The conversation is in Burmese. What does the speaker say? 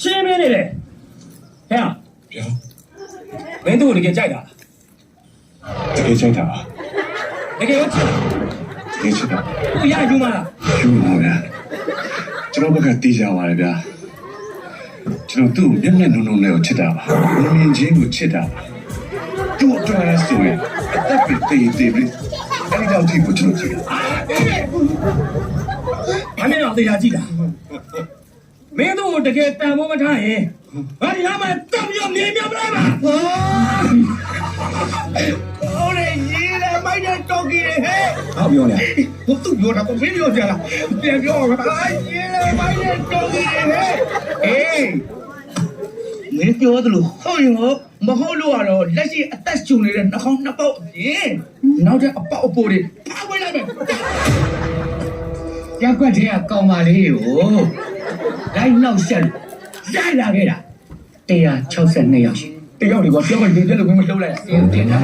ရှင်းမင်းနေတယ်ဟဲ့မင်းတို့တကယ်ကြိုက်တာတကယ်ကြိုက်တာတကယ်ရောချစ်တာတကယ်ချစ်တာကိုရယူမလားယူပါဗျာကျွန်တော်ဘက်ကတေးကြပါလေဗျာကျွန်တော်သူ့မျက်မျက်နှုံနှုံနဲ့ကိုချစ်တာပါမြင်ချင်းကိုချစ်တာပါသူ့အတွက်ဆိုရင်အသက်ပဲတေးပြီးအဲ့ဒီတော့ဒီကိုကျွန်တော်ချစ်တာဘာနဲ့တော့တရားကြည့်တာမင်းတို့တကယ်တန်ဖို့မထားရင်ဘာဒီမှာတောင်ရမြင်မြမလားဟိုလေရေးလေမိုက်တဲ့တောက်ကီဟဲ့ဟောပြောနေဟိုသူပြောတာကိုမင်းပြောကြလားပြန်ပြောပါရေးလေမိုက်တဲ့တောက်ကီဟဲ့အေးမင်းပြောသလိုဟုတ်ရင်မဟုတ်လို့ကတော့လက်ရှိအသက်ရှူနေတဲ့နှာခေါင်းနှစ်ပေါက်အပြင်နောက်တဲ့အပေါက်အပိုးတွေဖားဝင်လိုက်မယ်ရက်ွက်တဲ့ကောင်မလေးကိုလိုက်နောက်ဆက်ရိုက်လာခဲ့တာ162ယောက်ရှိတယောက်ဒီကွာပြောမှဒီပြက်လို့မလှုပ်လိုက်တင်တာ